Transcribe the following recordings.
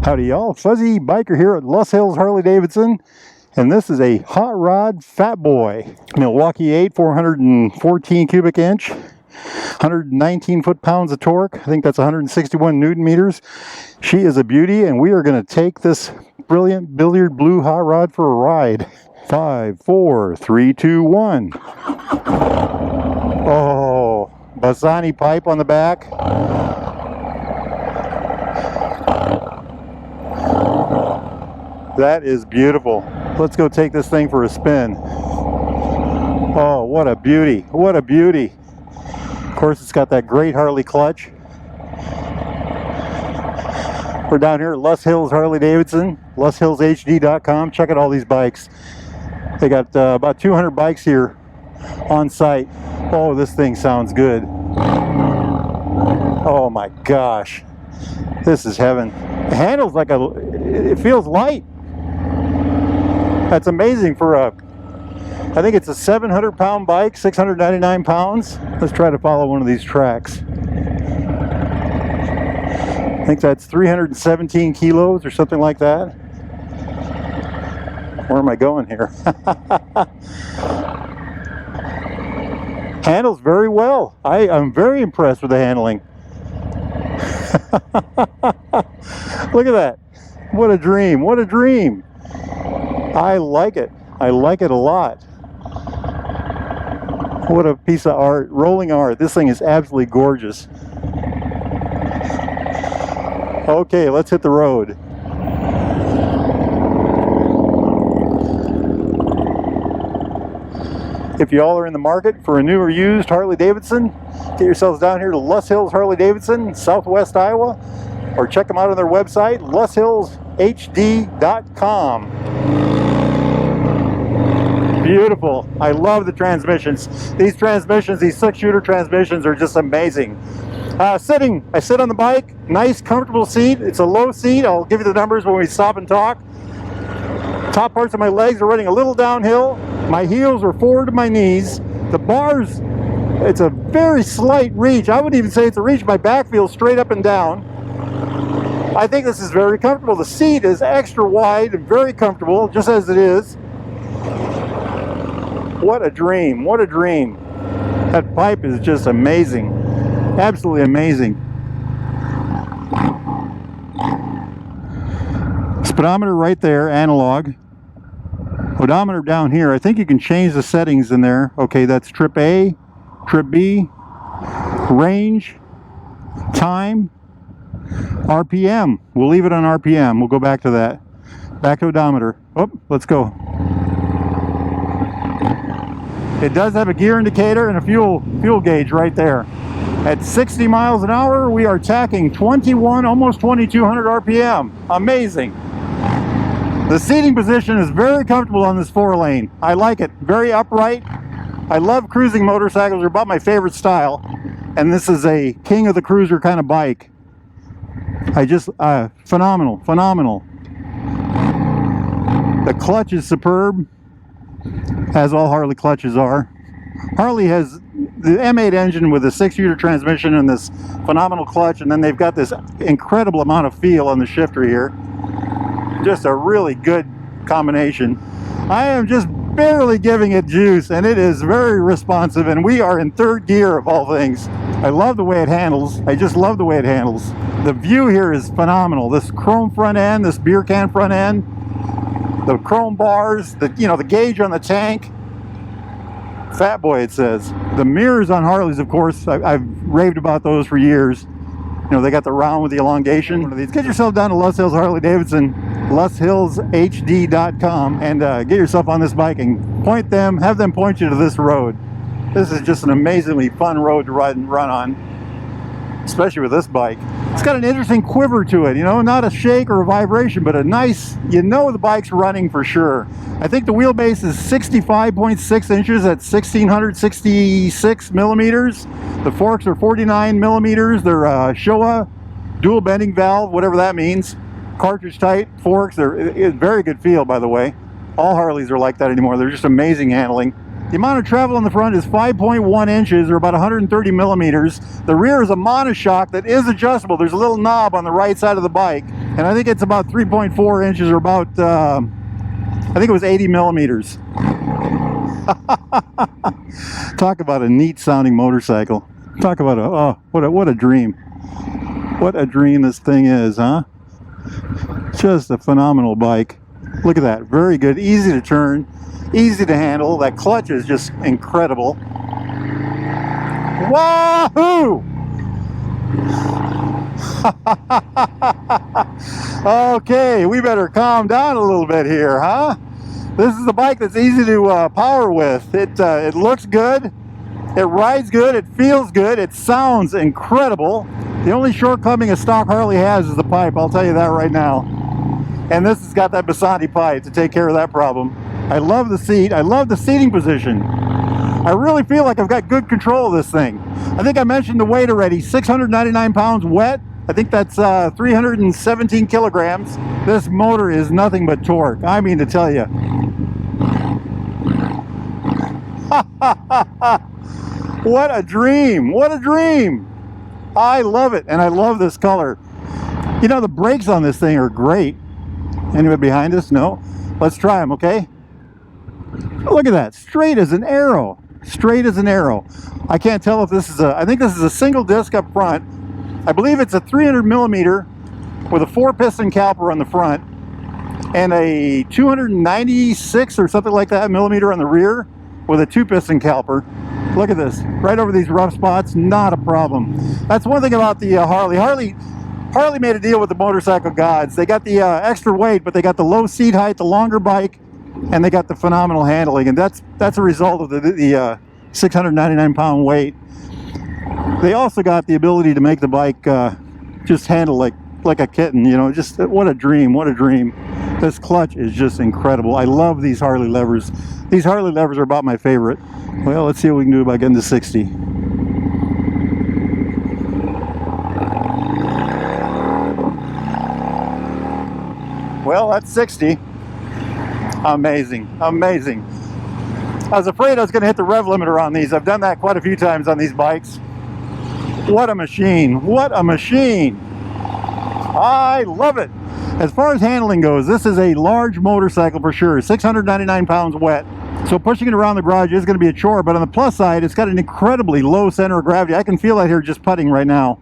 Howdy y'all, Fuzzy Biker here at Loess Hills Harley Davidson, and this is a hot rod fat boy. Milwaukee 8, 414 cubic inch, 119 foot-pounds of torque. I think that's 161 Newton meters. She is a beauty, and we are going to take this brilliant billiard blue hot rod for a ride. 5, 4, 3, 2, 1. Oh, Bassani pipe on the back. That is beautiful. Let's go take this thing for a spin. Oh, what a beauty. What a beauty. Of course, it's got that great Harley clutch. We're down here at Loess Hills Harley Davidson, LoessHillsHD.com. Check out all these bikes. They got about 200 bikes here on site. Oh, this thing sounds good. Oh my gosh. This is heaven. It handles like it feels light. That's amazing for I think it's a 700-pound bike, 699 pounds. Let's try to follow one of these tracks. I think that's 317 kilos or something like that. Where am I going here? Handles very well. I'm very impressed with the handling. Look at that. What a dream. What a dream. I like it. I like it a lot. What a piece of art. Rolling art. This thing is absolutely gorgeous. Okay, let's hit the road. If y'all are in the market for a new or used Harley Davidson, get yourselves down here to Loess Hills Harley Davidson, Southwest Iowa, or check them out on their website, LoessHillsHD.com. Beautiful. I love the transmissions. These transmissions, these 6-shooter transmissions are just amazing. I sit on the bike, nice comfortable seat. It's a low seat. I'll give you the numbers when we stop and talk. Top parts of my legs are running a little downhill. My heels are forward to my knees. The bars, it's a very slight reach. I wouldn't even say it's a reach. My back feels straight up and down. I think this is very comfortable. The seat is extra wide and very comfortable, just as it is. What a dream. What a dream. That pipe is just amazing. Absolutely amazing. Speedometer right there, analog. Odometer down here. I think you can change the settings in there. Okay, that's trip A, trip B, range, time, RPM. We'll leave it on RPM. We'll go back to that. Back to odometer. Oh, let's go. It does have a gear indicator and a fuel gauge right there. At 60 miles an hour, we are tacking 21, almost 2200 RPM. Amazing. The seating position is very comfortable on this 4-lane. I like it. Very upright. I love cruising motorcycles. They're about my favorite style. And this is a king of the cruiser kind of bike. Phenomenal, phenomenal. The clutch is superb, as all Harley clutches are. Harley has the M8 engine with a 6-shooter transmission and this phenomenal clutch, and then they've got this incredible amount of feel on the shifter here. Just a really good combination. I am just barely giving it juice, and it is very responsive, and we are in 3rd gear of all things. I love the way it handles. I just love the way it handles. The view here is phenomenal. This chrome front end, this beer can front end, the chrome bars, the gauge on the tank. Fat boy, it says. The mirrors on Harleys, of course, I've raved about those for years. They got the round with the elongation. One of these. Get yourself down to Loess Hills Harley Davidson, LoessHillsHD.com, and get yourself on this bike and have them point you to this road. This is just an amazingly fun road to ride and run on, especially with this bike. It's got an interesting quiver to it, not a shake or a vibration, but a nice, the bike's running for sure. I think the wheelbase is 65.6 inches at 1666 millimeters. The forks are 49 millimeters. They're Showa dual bending valve, whatever that means. Cartridge tight forks. It's very good feel, by the way. All Harleys are like that anymore. They're just amazing handling. The amount of travel on the front is 5.1 inches or about 130 millimeters. The rear is a monoshock that is adjustable. There's a little knob on the right side of the bike. And I think it's about 3.4 inches or about, I think it was 80 millimeters. Talk about a neat sounding motorcycle. Talk about a, oh, what a dream. What a dream this thing is, huh? Just a phenomenal bike. Look at that. Very good. Easy to turn. Easy to handle. That clutch is just incredible. Wahoo! Okay, we better calm down a little bit here, huh? This is a bike that's easy to power with. It looks good. It rides good. It feels good. It sounds incredible. The only shortcoming a stock Harley has is the pipe. I'll tell you that right now. And this has got that Basanti pipe to take care of that problem. I love the seat. I love the seating position. I really feel like I've got good control of this thing. I think I mentioned the weight already. 699 pounds wet. I think that's 317 kilograms. This motor is nothing but torque. I mean to tell you. What a dream. What a dream. I love it. And I love this color. You know, the brakes on this thing are great. Anyone behind us? No? Let's try them, okay? Look at that. Straight as an arrow. Straight as an arrow. I can't tell if this is a, I think this is a single disc up front. I believe it's a 300 millimeter with a 4-piston caliper on the front and a 296 or something like that millimeter on the rear with a 2-piston caliper. Look at this. Right over these rough spots, not a problem. That's one thing about the Harley. Harley made a deal with the motorcycle gods. They got the extra weight, but they got the low seat height, the longer bike, and they got the phenomenal handling. And that's a result of the 699 pound weight. They also got the ability to make the bike just handle like a kitten, you know. Just what a dream, what a dream. This clutch is just incredible. I love these Harley levers. These Harley levers are about my favorite. Well, let's see what we can do about getting to 60. Well, that's 60. Amazing, amazing. I was afraid I was going to hit the rev limiter on these. I've done that quite a few times on these bikes. What a machine. What a machine. I love it. As far as handling goes, this is a large motorcycle for sure. 699 pounds wet. So pushing it around the garage is going to be a chore, but on the plus side, it's got an incredibly low center of gravity. I can feel that here just putting right now.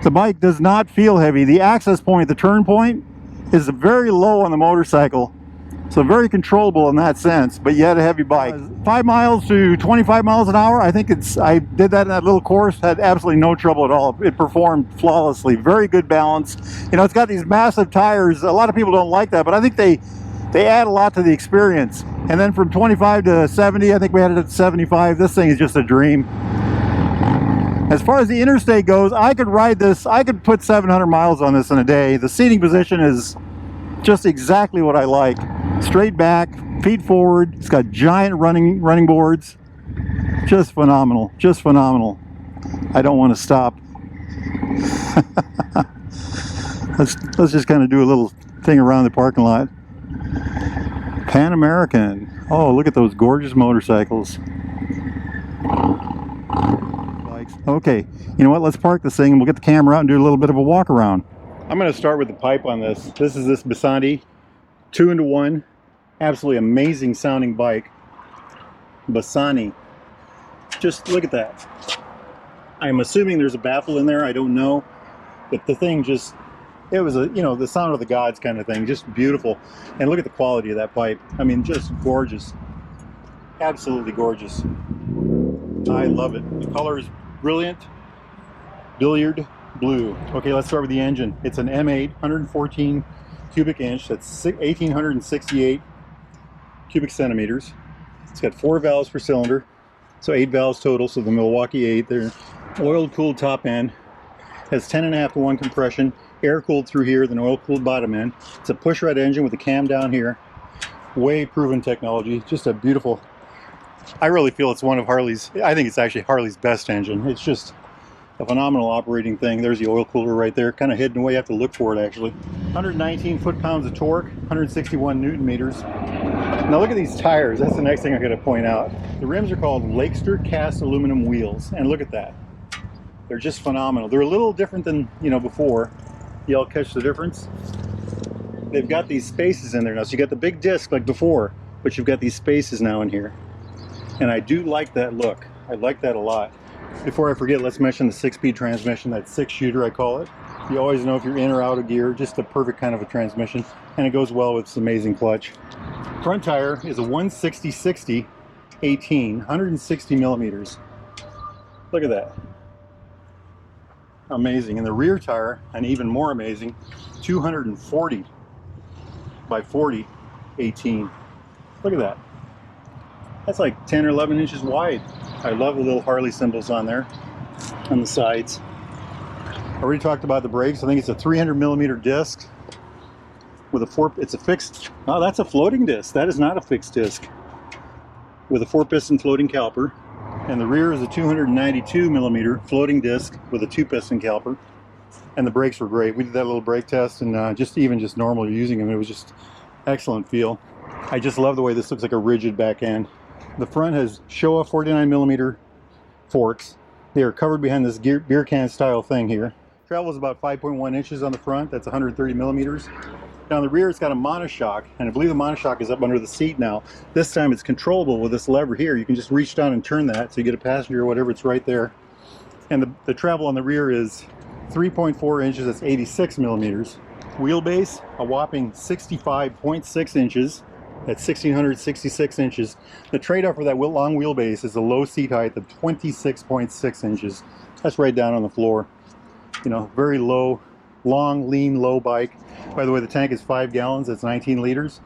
The bike does not feel heavy. The access point, the turn point, is very low on the motorcycle. So very controllable in that sense, but yet a heavy bike. 5 miles to 25 miles an hour. I think I did that in that little course, had absolutely no trouble at all. It performed flawlessly, very good balance. You know, it's got these massive tires. A lot of people don't like that, but I think they add a lot to the experience. And then from 25 to 70, I think we had it at 75. This thing is just a dream. As far as the interstate goes, I could ride this, I could put 700 miles on this in a day. The seating position is just exactly what I like. Straight back, feet forward. It's got giant running boards. Just phenomenal, just phenomenal. I don't want to stop. let's just kind of do a little thing around the parking lot. Pan American. Oh, look at those gorgeous motorcycles. Okay, you know what? Let's park this thing and we'll get the camera out and do a little bit of a walk around. I'm going to start with the pipe on this. This is this Basanti 2-in-1. Absolutely amazing sounding bike. Basanti. Just look at that. I'm assuming there's a baffle in there. I don't know. But the thing just, it was a, you know, the sound of the gods kind of thing. Just beautiful. And look at the quality of that pipe. I mean, just gorgeous. Absolutely gorgeous. I love it. The color is brilliant. Billiard blue. Okay, let's start with the engine. It's an M8, 114 cubic inch. That's 1,868 cubic centimeters. It's got 4 valves per cylinder, so 8 valves total. So the Milwaukee 8 there. Oil-cooled top end. Has 10.5 to 1 compression. Air-cooled through here, then oil-cooled bottom end. It's a push-rod engine with a cam down here. Way proven technology. Just a beautiful. I really feel it's one of Harley's. I think it's actually Harley's best engine. It's just a phenomenal operating thing. There's the oil cooler right there, kind of hidden away. You have to look for it actually. 119 foot-pounds of torque, 161 newton meters. Now look at these tires. That's the next thing I'm going to point out. The rims are called Lakester cast aluminum wheels, and look at that. They're just phenomenal. They're a little different than, you know, before. Y'all catch the difference? They've got these spaces in there now. So you got the big disc like before, but you've got these spaces now in here. And I do like that look. I like that a lot. Before I forget, let's mention the 6-speed transmission, that 6-shooter I call it. You always know if you're in or out of gear, just the perfect kind of a transmission. And it goes well with this amazing clutch. Front tire is a 160/60 18, 160 millimeters. Look at that. Amazing. And the rear tire, and even more amazing, 240 by 40, 18. Look at that. That's like 10 or 11 inches wide. I love the little Harley symbols on there, on the sides. I already talked about the brakes. I think it's a 300 millimeter disc with it's a fixed, oh, that's a floating disc. That is not a fixed disc. With a 4-piston floating caliper. And the rear is a 292 millimeter floating disc with a 2-piston caliper. And the brakes were great. We did that little brake test, and just normal using them, it was just excellent feel. I just love the way this looks like a rigid back end. The front has Showa 49 millimeter forks. They are covered behind this beer can style thing here. Travel is about 5.1 inches on the front. That's 130 millimeters. Now on the rear, it's got a monoshock, and I believe the monoshock is up under the seat now. This time it's controllable with this lever here. You can just reach down and turn that, so you get a passenger or whatever, it's right there. And the travel on the rear is 3.4 inches, that's 86 millimeters. Wheelbase, a whopping 65.6 inches, that's 1,666 inches. The trade-off for that long wheelbase is a low seat height of 26.6 inches. That's right down on the floor. You know, very low, long, lean, low bike. By the way, the tank is 5 gallons, that's 19 liters.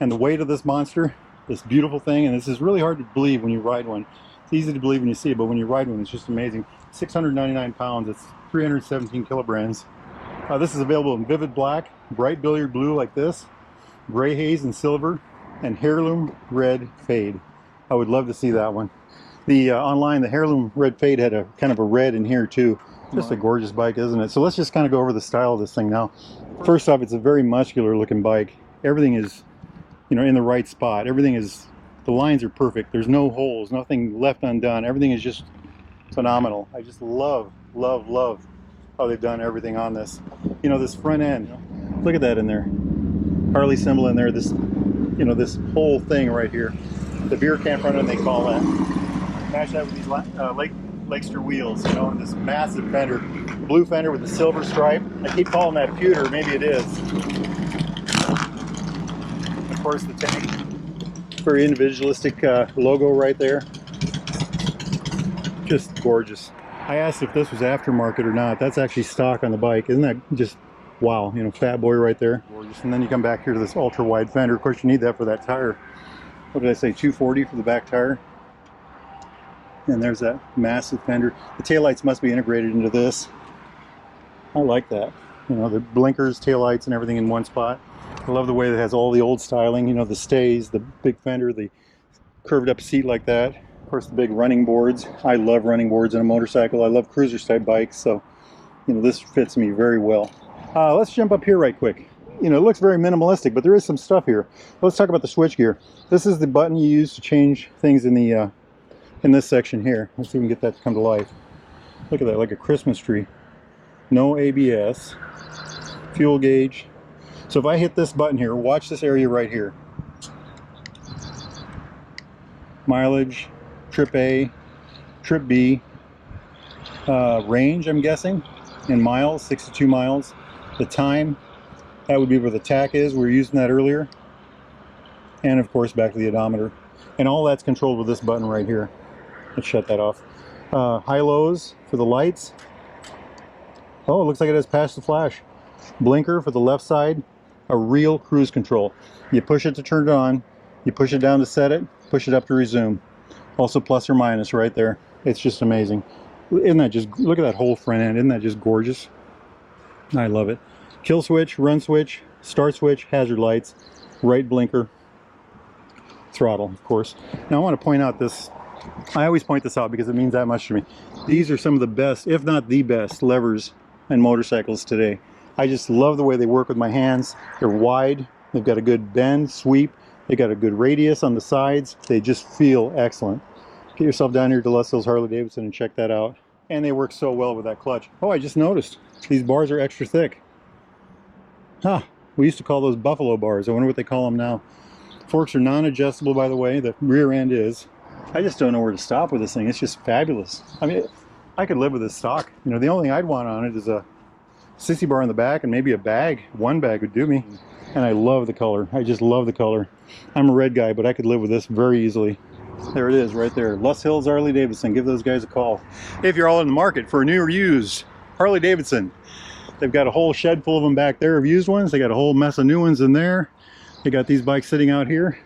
And the weight of this monster, this beautiful thing, and this is really hard to believe when you ride one. It's easy to believe when you see it, but when you ride one, it's just amazing. 699 pounds, it's 317 kilograms. This is available in vivid black, bright billiard blue like this, gray haze and silver, and heirloom red fade. I would love to see that one. The online, the heirloom red fade had a kind of a red in here too. Just a gorgeous bike, isn't it? So let's just kind of go over the style of this thing now. First off, it's a very muscular looking bike. Everything is, you know, in the right spot. Everything is, the lines are perfect. There's no holes, nothing left undone. Everything is just phenomenal. I just love, love, love how they've done everything on this. You know, this front end, look at that in there. Harley symbol in there, this, you know, this whole thing right here. The beer can front end, they call that. Match that with these Lakester wheels, you know, and this massive fender. Blue fender with the silver stripe. I keep calling that pewter, maybe it is. Of course, the tank. Very individualistic logo right there. Just gorgeous. I asked if this was aftermarket or not. That's actually stock on the bike. Isn't that just wow? You know, fat boy right there. Gorgeous. And then you come back here to this ultra wide fender. Of course, you need that for that tire. What did I say? 240 for the back tire. And there's that massive fender. The taillights must be integrated into this. I like that. You know, the blinkers, taillights, and everything in one spot. I love the way it has all the old styling. You know, the stays, the big fender, the curved up seat like that. Of course, the big running boards. I love running boards on a motorcycle. I love cruiser type bikes, so you know, this fits me very well. Let's jump up here right quick. You know, it looks very minimalistic, but there is some stuff here. Let's talk about the switch gear. This is the button you use to change things in the in this section here. Let's see if we can get that to come to life. Look at that, like a Christmas tree. No ABS, fuel gauge. So if I hit this button here, watch this area right here. Mileage, trip A, trip B, range I'm guessing, in miles, 62 miles. The time, that would be where the tach is, we were using that earlier. And of course back to the odometer. And all that's controlled with this button right here. Let's shut that off. High lows for the lights. Oh, it looks like it has pass the flash. Blinker for the left side. A real cruise control. You push it to turn it on. You push it down to set it. Push it up to resume. Also plus or minus right there. It's just amazing. Isn't that just, look at that whole front end. Isn't that just gorgeous? I love it. Kill switch, run switch, start switch, hazard lights, right blinker, throttle, of course. Now I want to point out this. I always point this out because it means that much to me. These are some of the best, if not the best, levers in motorcycles today. I just love the way they work with my hands. They're wide. They've got a good bend, sweep. They got a good radius on the sides. They just feel excellent. Get yourself down here to Les Hills Harley Davidson and check that out. And they work so well with that clutch. Oh, I just noticed these bars are extra thick. Huh, we used to call those buffalo bars. I wonder what they call them now. Forks are non-adjustable, by the way. The rear end is. I just don't know where to stop with this thing. It's just fabulous. I mean, I could live with this stock. You know, the only thing I'd want on it is a sissy bar in the back and maybe a bag. One bag would do me. And I love the color. I just love the color. I'm a red guy, but I could live with this very easily. There it is right there. Lus Hills Harley Davidson. Give those guys a call. If you're all in the market for a new or used Harley Davidson, they've got a whole shed full of them back there of used ones. They got a whole mess of new ones in there. They got these bikes sitting out here.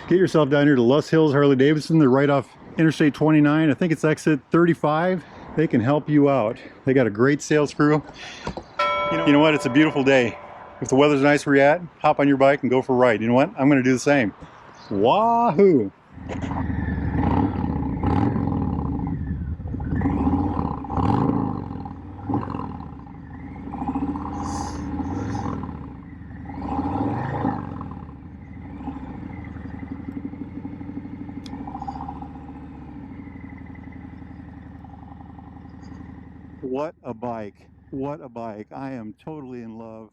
Get yourself down here to Lus Hills Harley Davidson. They're right off Interstate 29. I think it's exit 35. They can help you out. They got a great sales crew. You know what? It's a beautiful day. If the weather's nice where you're at, hop on your bike and go for a ride. You know what? I'm going to do the same. Wahoo! What a bike. What a bike. I am totally in love.